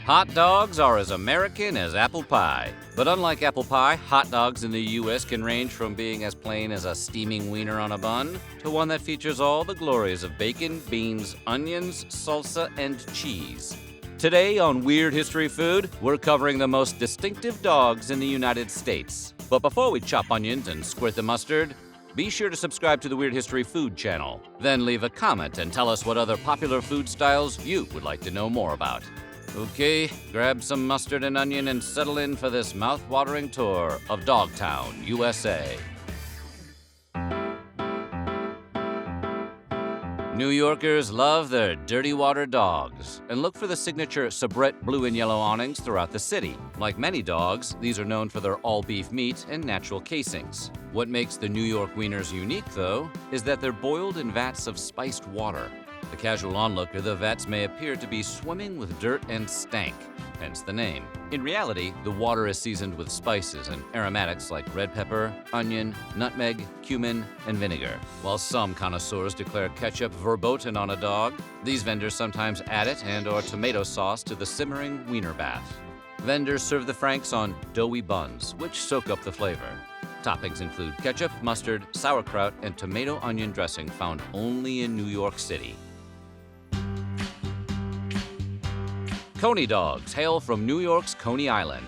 Hot dogs are as American as apple pie. But unlike apple pie, hot dogs in the U.S. can range from being as plain as a steaming wiener on a bun to one that features all the glories of bacon, beans, onions, salsa, and cheese. Today on Weird History Food, we're covering the most distinctive dogs in the United States. But before we chop onions and squirt the mustard, be sure to subscribe to the Weird History Food channel. Then leave a comment and tell us what other popular food styles you would like to know more about. Okay, grab some mustard and onion and settle in for this mouth-watering tour of Dogtown, USA. New Yorkers love their dirty water dogs and look for the signature soubrette blue and yellow awnings throughout the city. Like many dogs, these are known for their all-beef meat and natural casings. What makes the New York wieners unique, though, is that they're boiled in vats of spiced water. The casual onlooker, the vats may appear to be swimming with dirt and stank, hence the name. In reality, the water is seasoned with spices and aromatics like red pepper, onion, nutmeg, cumin, and vinegar. While some connoisseurs declare ketchup verboten on a dog, these vendors sometimes add it and/or tomato sauce to the simmering wiener bath. Vendors serve the franks on doughy buns, which soak up the flavor. Toppings include ketchup, mustard, sauerkraut, and tomato onion dressing found only in New York City. Coney dogs hail from New York's Coney Island.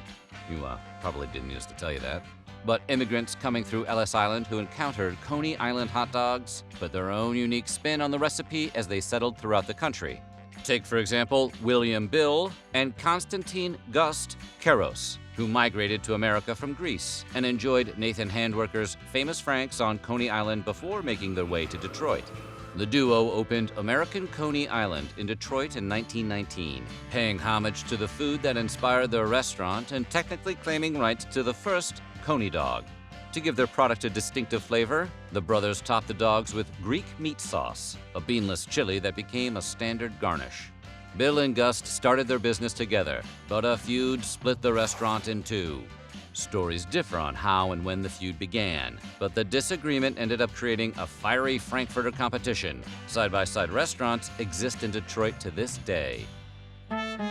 You probably didn't need us to tell you that. But immigrants coming through Ellis Island who encountered Coney Island hot dogs put their own unique spin on the recipe as they settled throughout the country. Take, for example, William Bill and Konstantin Gust Keros, who migrated to America from Greece and enjoyed Nathan Handwerker's famous franks on Coney Island before making their way to Detroit. The duo opened American Coney Island in Detroit in 1919, paying homage to the food that inspired their restaurant and technically claiming rights to the first Coney dog. To give their product a distinctive flavor, the brothers topped the dogs with Greek meat sauce, a beanless chili that became a standard garnish. Bill and Gust started their business together, but a feud split the restaurant in two. Stories differ on how and when the feud began, but the disagreement ended up creating a fiery Frankfurter competition. Side-by-side restaurants exist in Detroit to this day. The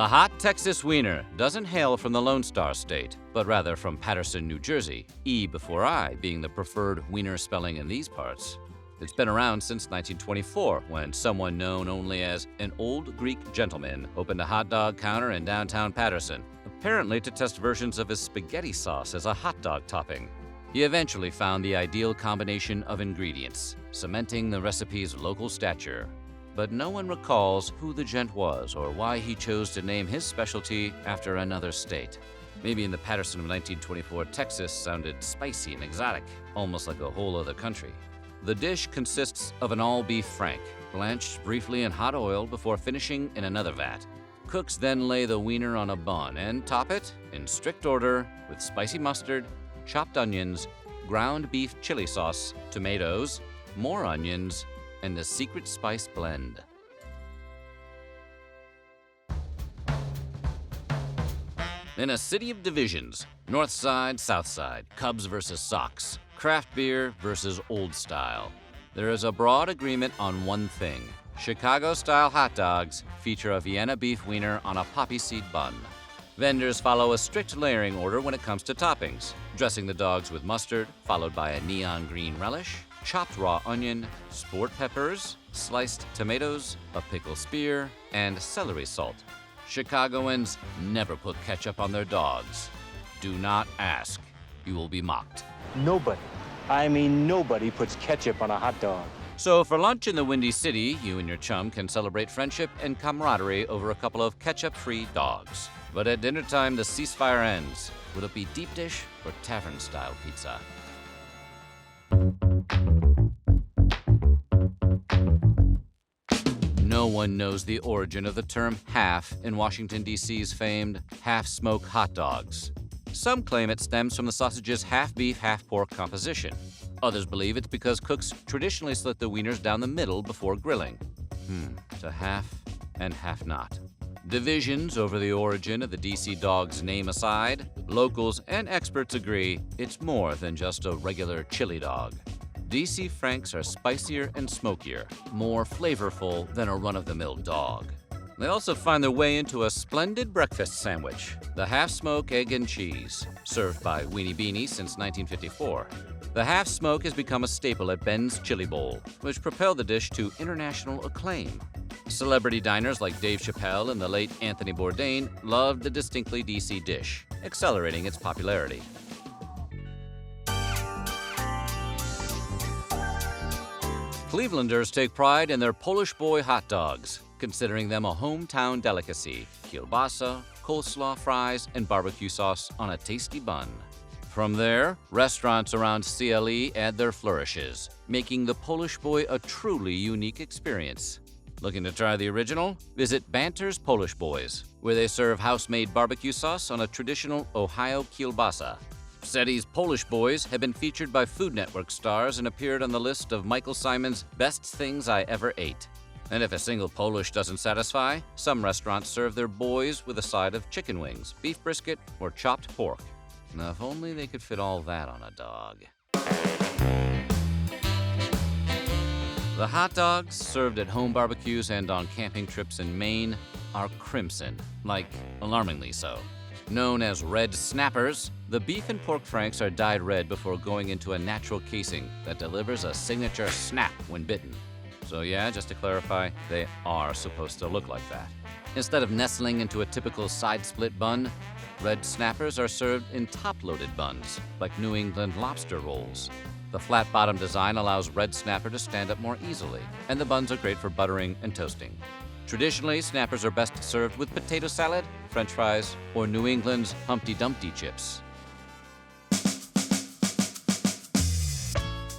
hot Texas wiener doesn't hail from the Lone Star State, but rather from Paterson, New Jersey, E before I being the preferred wiener spelling in these parts. It's been around since 1924, when someone known only as an old Greek gentleman opened a hot dog counter in downtown Paterson, apparently to test versions of his spaghetti sauce as a hot dog topping. He eventually found the ideal combination of ingredients, cementing the recipe's local stature. But no one recalls who the gent was or why he chose to name his specialty after another state. Maybe in the Paterson of 1924, Texas sounded spicy and exotic, almost like a whole other country. The dish consists of an all-beef frank, blanched briefly in hot oil before finishing in another vat. Cooks then lay the wiener on a bun and top it, in strict order, with spicy mustard, chopped onions, ground beef chili sauce, tomatoes, more onions, and a secret spice blend. In a city of divisions, North Side, South Side, Cubs versus Sox, craft beer versus old style, there is a broad agreement on one thing. Chicago-style hot dogs feature a Vienna beef wiener on a poppy seed bun. Vendors follow a strict layering order when it comes to toppings, dressing the dogs with mustard, followed by a neon green relish, chopped raw onion, sport peppers, sliced tomatoes, a pickle spear, and celery salt. Chicagoans never put ketchup on their dogs. Do not ask. You will be mocked. Nobody puts ketchup on a hot dog. So for lunch in the Windy City, you and your chum can celebrate friendship and camaraderie over a couple of ketchup-free dogs. But at dinner time, the ceasefire ends. Will it be deep dish or tavern-style pizza? No one knows the origin of the term half in Washington, D.C.'s famed half-smoked hot dogs. Some claim it stems from the sausage's half-beef, half-pork composition. Others believe it's because cooks traditionally slit the wieners down the middle before grilling. To half and half not. Divisions over the origin of the D.C. dog's name aside, locals and experts agree it's more than just a regular chili dog. DC Franks are spicier and smokier, more flavorful than a run-of-the-mill dog. They also find their way into a splendid breakfast sandwich, the half-smoke egg and cheese, served by Weenie Beanie since 1954. The half-smoke has become a staple at Ben's Chili Bowl, which propelled the dish to international acclaim. Celebrity diners like Dave Chappelle and the late Anthony Bourdain loved the distinctly DC dish, accelerating its popularity. Clevelanders take pride in their Polish boy hot dogs, considering them a hometown delicacy: kielbasa, coleslaw, fries, and barbecue sauce on a tasty bun. From there, restaurants around CLE add their flourishes, making the Polish boy a truly unique experience. Looking to try the original? Visit Banter's Polish Boys, where they serve house-made barbecue sauce on a traditional Ohio kielbasa. SETI's Polish Boys have been featured by Food Network stars and appeared on the list of Michael Symon's Best Things I Ever Ate. And if a single Polish doesn't satisfy, some restaurants serve their boys with a side of chicken wings, beef brisket, or chopped pork. Now, if only they could fit all that on a dog. The hot dogs served at home barbecues and on camping trips in Maine are crimson, like alarmingly so. Known as red snappers, the beef and pork franks are dyed red before going into a natural casing that delivers a signature snap when bitten. So yeah, just to clarify, they are supposed to look like that. Instead of nestling into a typical side-split bun, red snappers are served in top-loaded buns, like New England lobster rolls. The flat-bottom design allows red snapper to stand up more easily, and the buns are great for buttering and toasting. Traditionally, snappers are best served with potato salad, French fries, or New England's Humpty Dumpty chips.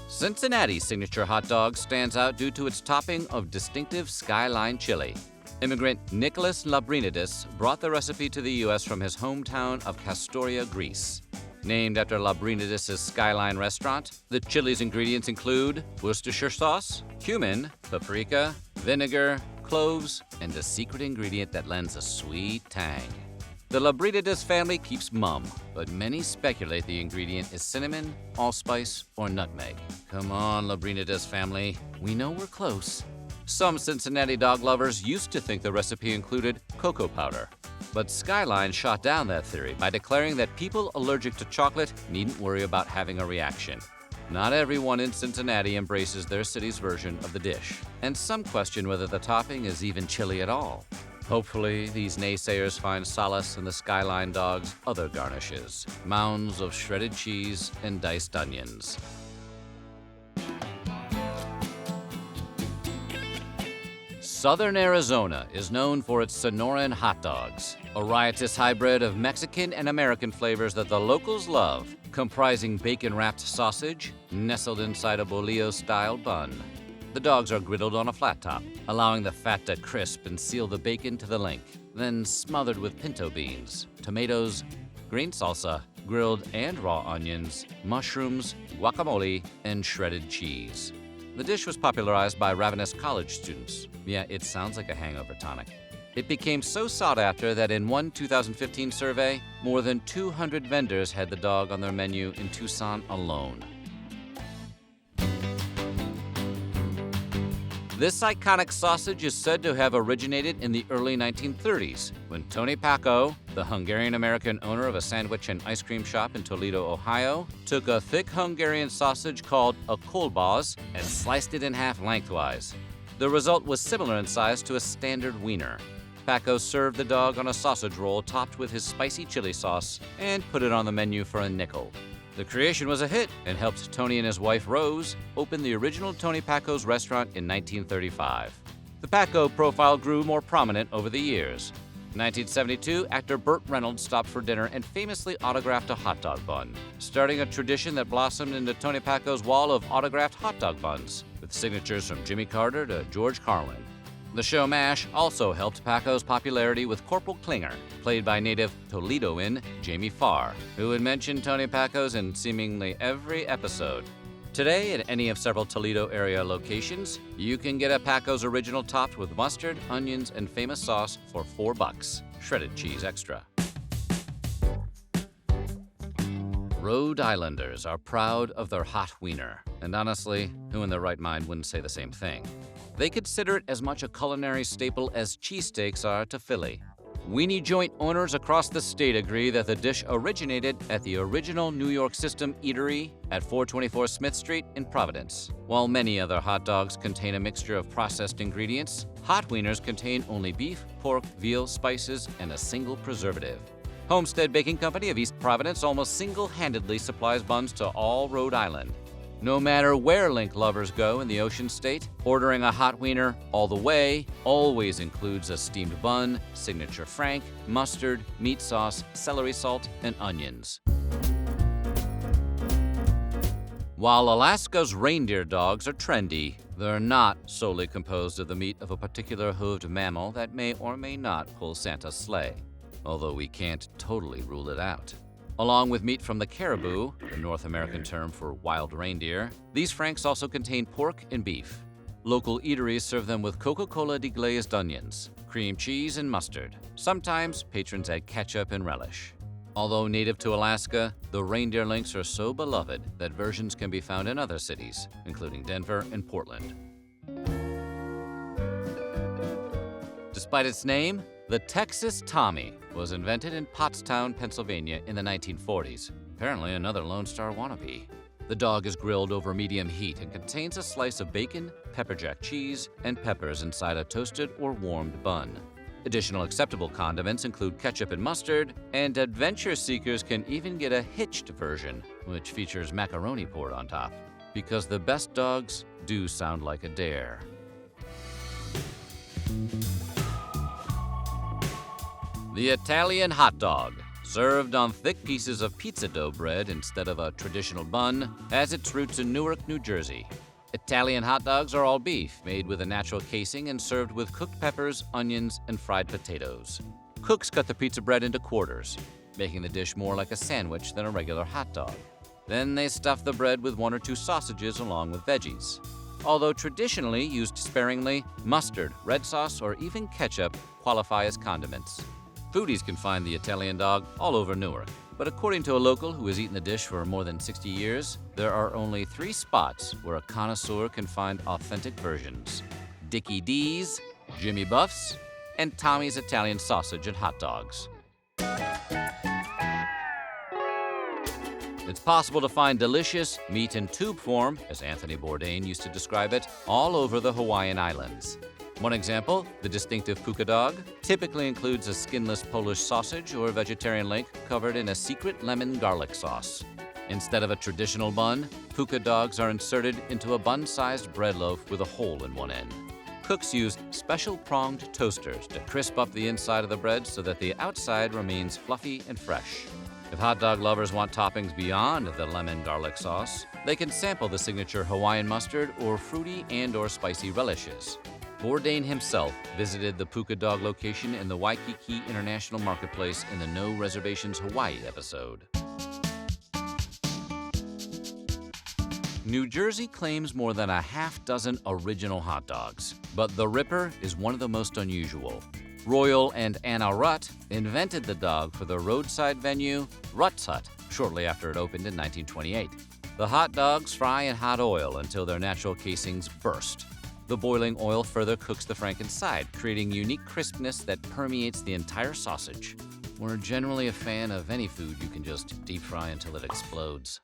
Cincinnati's signature hot dog stands out due to its topping of distinctive skyline chili. Immigrant Nicholas Labrinidis brought the recipe to the U.S. from his hometown of Castoria, Greece. Named after Labrinidis' Skyline restaurant, the chili's ingredients include Worcestershire sauce, cumin, paprika, vinegar, cloves, and a secret ingredient that lends a sweet tang. The Labrinidis family keeps mum, but many speculate the ingredient is cinnamon, allspice, or nutmeg. Come on, Labrinidis family, we know we're close. Some Cincinnati dog lovers used to think the recipe included cocoa powder, but Skyline shot down that theory by declaring that people allergic to chocolate needn't worry about having a reaction. Not everyone in Cincinnati embraces their city's version of the dish, and some question whether the topping is even chili at all. Hopefully, these naysayers find solace in the Skyline dog's other garnishes: mounds of shredded cheese and diced onions. Southern Arizona is known for its sonoran hot dogs, a riotous hybrid of Mexican and American flavors that the locals love, comprising bacon-wrapped sausage nestled inside a bolillo-style bun. The dogs are griddled on a flat top, allowing the fat to crisp and seal the bacon to the link, then smothered with pinto beans, tomatoes, green salsa, grilled and raw onions, mushrooms, guacamole, and shredded cheese. The dish was popularized by ravenous college students. Yeah, it sounds like a hangover tonic. It became so sought after that in one 2015 survey, more than 200 vendors had the dog on their menu in Tucson alone. This iconic sausage is said to have originated in the early 1930s, when Tony Packo, the Hungarian-American owner of a sandwich and ice cream shop in Toledo, Ohio, took a thick Hungarian sausage called a kolbász and sliced it in half lengthwise. The result was similar in size to a standard wiener. Packo served the dog on a sausage roll topped with his spicy chili sauce and put it on the menu for a nickel. The creation was a hit and helped Tony and his wife Rose open the original Tony Packo's restaurant in 1935. The Packo profile grew more prominent over the years. In 1972, actor Burt Reynolds stopped for dinner and famously autographed a hot dog bun, starting a tradition that blossomed into Tony Packo's wall of autographed hot dog buns, with signatures from Jimmy Carter to George Carlin. The show MASH also helped Packo's popularity with Corporal Klinger, played by native Toledoan Jamie Farr, who would mention Tony Packo's in seemingly every episode. Today, at any of several Toledo area locations, you can get a Packo's original topped with mustard, onions, and famous sauce for $4, shredded cheese extra. Rhode Islanders are proud of their hot wiener, and honestly, who in their right mind wouldn't say the same thing? They consider it as much a culinary staple as cheesesteaks are to Philly. Weenie joint owners across the state agree that the dish originated at the original New York System Eatery at 424 Smith Street in Providence. While many other hot dogs contain a mixture of processed ingredients, hot wieners contain only beef, pork, veal, spices, and a single preservative. Homestead Baking Company of East Providence almost single-handedly supplies buns to all Rhode Island. No matter where Link lovers go in the Ocean State, ordering a hot wiener all the way always includes a steamed bun, signature frank, mustard, meat sauce, celery salt, and onions. While Alaska's reindeer dogs are trendy, they're not solely composed of the meat of a particular hooved mammal that may or may not pull Santa's sleigh, although we can't totally rule it out. Along with meat from the caribou, the North American term for wild reindeer, these franks also contain pork and beef. Local eateries serve them with Coca-Cola deglazed onions, cream cheese, and mustard. Sometimes patrons add ketchup and relish. Although native to Alaska, the reindeer links are so beloved that versions can be found in other cities, including Denver and Portland. Despite its name, the Texas Tommy was invented in Pottstown, Pennsylvania in the 1940s. Apparently another Lone Star wannabe. The dog is grilled over medium heat and contains a slice of bacon, pepper jack cheese, and peppers inside a toasted or warmed bun. Additional acceptable condiments include ketchup and mustard, and adventure seekers can even get a hitched version, which features macaroni poured on top. Because the best dogs do sound like a dare. The Italian hot dog, served on thick pieces of pizza dough bread instead of a traditional bun, has its roots in Newark, New Jersey. Italian hot dogs are all beef, made with a natural casing and served with cooked peppers, onions, and fried potatoes. Cooks cut the pizza bread into quarters, making the dish more like a sandwich than a regular hot dog. Then they stuff the bread with one or two sausages along with veggies. Although traditionally used sparingly, mustard, red sauce, or even ketchup qualify as condiments. Foodies can find the Italian dog all over Newark, but according to a local who has eaten the dish for more than 60 years, there are only 3 spots where a connoisseur can find authentic versions: Dickie D's, Jimmy Buff's, and Tommy's Italian Sausage and Hot Dogs. It's possible to find delicious meat in tube form, as Anthony Bourdain used to describe it, all over the Hawaiian Islands. One example, the distinctive puka dog, typically includes a skinless Polish sausage or vegetarian link covered in a secret lemon garlic sauce. Instead of a traditional bun, puka dogs are inserted into a bun-sized bread loaf with a hole in one end. Cooks use special pronged toasters to crisp up the inside of the bread so that the outside remains fluffy and fresh. If hot dog lovers want toppings beyond the lemon garlic sauce, they can sample the signature Hawaiian mustard or fruity and/or spicy relishes. Bourdain himself visited the puka dog location in the Waikiki International Marketplace in the No Reservations Hawaii episode. New Jersey claims more than a half-dozen original hot dogs, but the Ripper is one of the most unusual. Royal and Anna Rutt invented the dog for the roadside venue Rutt's Hut shortly after it opened in 1928. The hot dogs fry in hot oil until their natural casings burst. The boiling oil further cooks the frank inside, creating unique crispness that permeates the entire sausage. We're generally a fan of any food you can just deep fry until it explodes.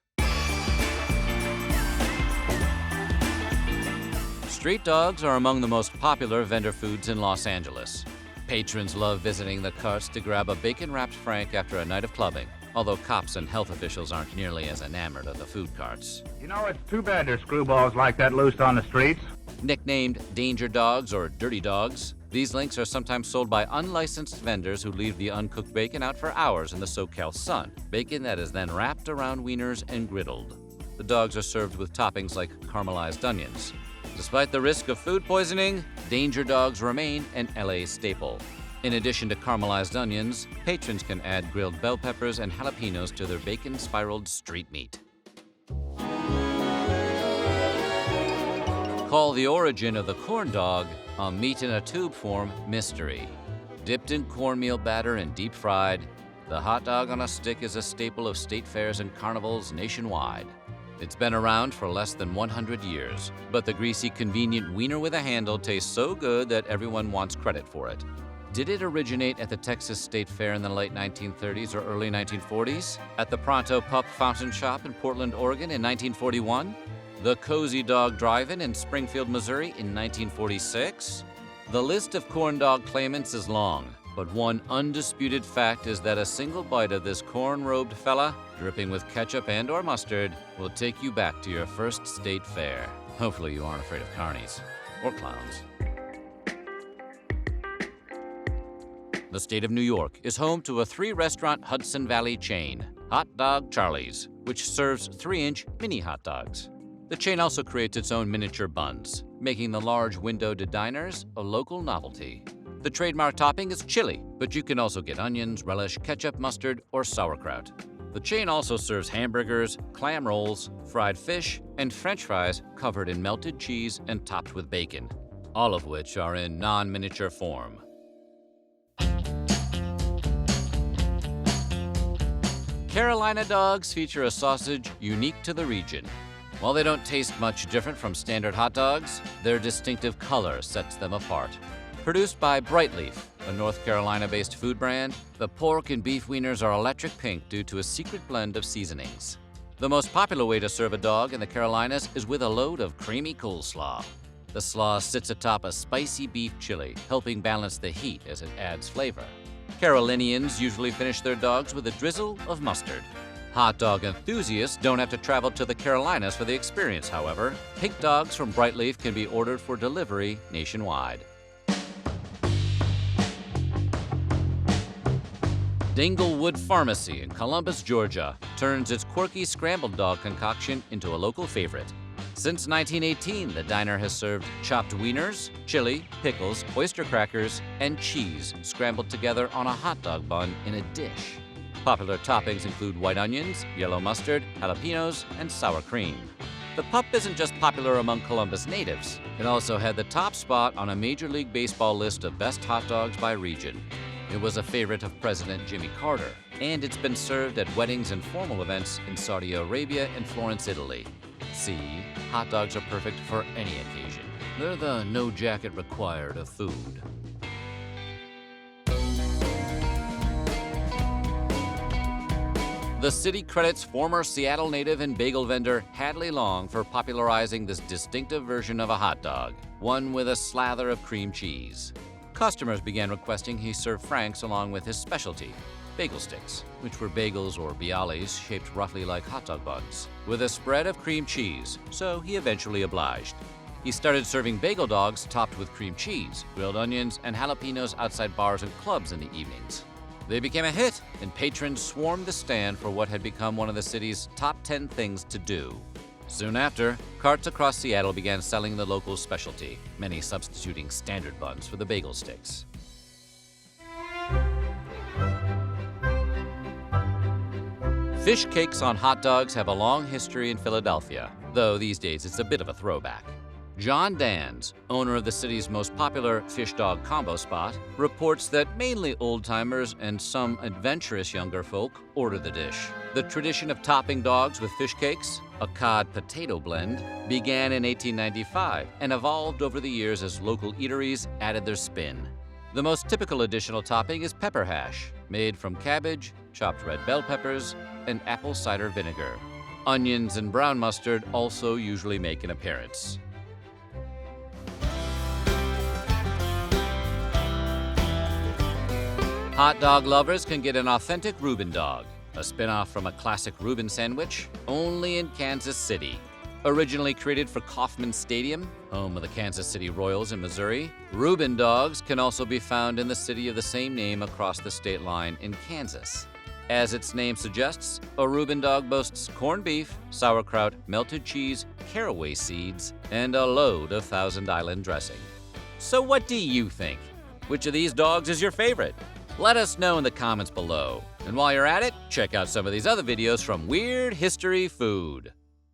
Street dogs are among the most popular vendor foods in Los Angeles. Patrons love visiting the carts to grab a bacon-wrapped frank after a night of clubbing, although cops and health officials aren't nearly as enamored of the food carts. You know, it's too bad there's screwballs like that loose on the streets. Nicknamed danger dogs or dirty dogs, these links are sometimes sold by unlicensed vendors who leave the uncooked bacon out for hours in the SoCal sun, bacon that is then wrapped around wieners and griddled. The dogs are served with toppings like caramelized onions. Despite the risk of food poisoning, danger dogs remain an LA staple. In addition to caramelized onions, patrons can add grilled bell peppers and jalapenos to their bacon-spiraled street meat. Call the origin of the corn dog a meat-in-a-tube form mystery. Dipped in cornmeal batter and deep-fried, The hot dog on a stick is a staple of state fairs and carnivals nationwide. It's been around for less than 100 years, but the greasy, convenient wiener with a handle tastes so good that everyone wants credit for it. Did it originate at the Texas State Fair in the late 1930s or early 1940s? At the Pronto Pup Fountain Shop in Portland, Oregon in 1941? The Cozy Dog Drive-In in Springfield, Missouri in 1946? The list of corn dog claimants is long, but one undisputed fact is that a single bite of this corn-robed fella, dripping with ketchup and/or mustard, will take you back to your first state fair. Hopefully you aren't afraid of carnies or clowns. The state of New York is home to a 3-restaurant Hudson Valley chain, Hot Dog Charlie's, which serves 3-inch mini hot dogs. The chain also creates its own miniature buns, making the large windowed diners a local novelty. The trademark topping is chili, but you can also get onions, relish, ketchup, mustard, or sauerkraut. The chain also serves hamburgers, clam rolls, fried fish, and French fries covered in melted cheese and topped with bacon, all of which are in non-miniature form. Carolina dogs feature a sausage unique to the region. While they don't taste much different from standard hot dogs, their distinctive color sets them apart. Produced by Brightleaf, a North Carolina-based food brand, the pork and beef wieners are electric pink due to a secret blend of seasonings. The most popular way to serve a dog in the Carolinas is with a load of creamy coleslaw. The slaw sits atop a spicy beef chili, helping balance the heat as it adds flavor. Carolinians usually finish their dogs with a drizzle of mustard. Hot dog enthusiasts don't have to travel to the Carolinas for the experience, however. Pink dogs from Brightleaf can be ordered for delivery nationwide. Dinglewood Pharmacy in Columbus, Georgia, turns its quirky scrambled dog concoction into a local favorite. Since 1918, the diner has served chopped wieners, chili, pickles, oyster crackers, and cheese scrambled together on a hot dog bun in a dish. Popular toppings include white onions, yellow mustard, jalapenos, and sour cream. The pup isn't just popular among Columbus natives. It also had the top spot on a Major League Baseball list of best hot dogs by region. It was a favorite of President Jimmy Carter, and it's been served at weddings and formal events in Saudi Arabia and Florence, Italy. See, hot dogs are perfect for any occasion. They're the no jacket required of food. The city credits former Seattle native and bagel vendor Hadley Long for popularizing this distinctive version of a hot dog, one with a slather of cream cheese. Customers began requesting he serve Franks along with his specialty, bagel sticks, which were bagels or bialys shaped roughly like hot dog buns, with a spread of cream cheese, so he eventually obliged. He started serving bagel dogs topped with cream cheese, grilled onions, and jalapenos outside bars and clubs in the evenings. They became a hit, and patrons swarmed the stand for what had become one of the city's top 10 things to do. Soon after, carts across Seattle began selling the local specialty, many substituting standard buns for the bagel sticks. Fish cakes on hot dogs have a long history in Philadelphia, though these days it's a bit of a throwback. John Dans, owner of the city's most popular fish dog combo spot, reports that mainly old-timers and some adventurous younger folk order the dish. The tradition of topping dogs with fish cakes, a cod potato blend, began in 1895 and evolved over the years as local eateries added their spin. The most typical additional topping is pepper hash, made from cabbage, chopped red bell peppers, and apple cider vinegar. Onions and brown mustard also usually make an appearance. Hot dog lovers can get an authentic Reuben dog, a spin-off from a classic Reuben sandwich, only in Kansas City. Originally created for Kauffman Stadium, home of the Kansas City Royals in Missouri, Reuben dogs can also be found in the city of the same name across the state line in Kansas. As its name suggests, a Reuben dog boasts corned beef, sauerkraut, melted cheese, caraway seeds, and a load of Thousand Island dressing. So what do you think? Which of these dogs is your favorite? Let us know in the comments below. And while you're at it, check out some of these other videos from Weird History Food.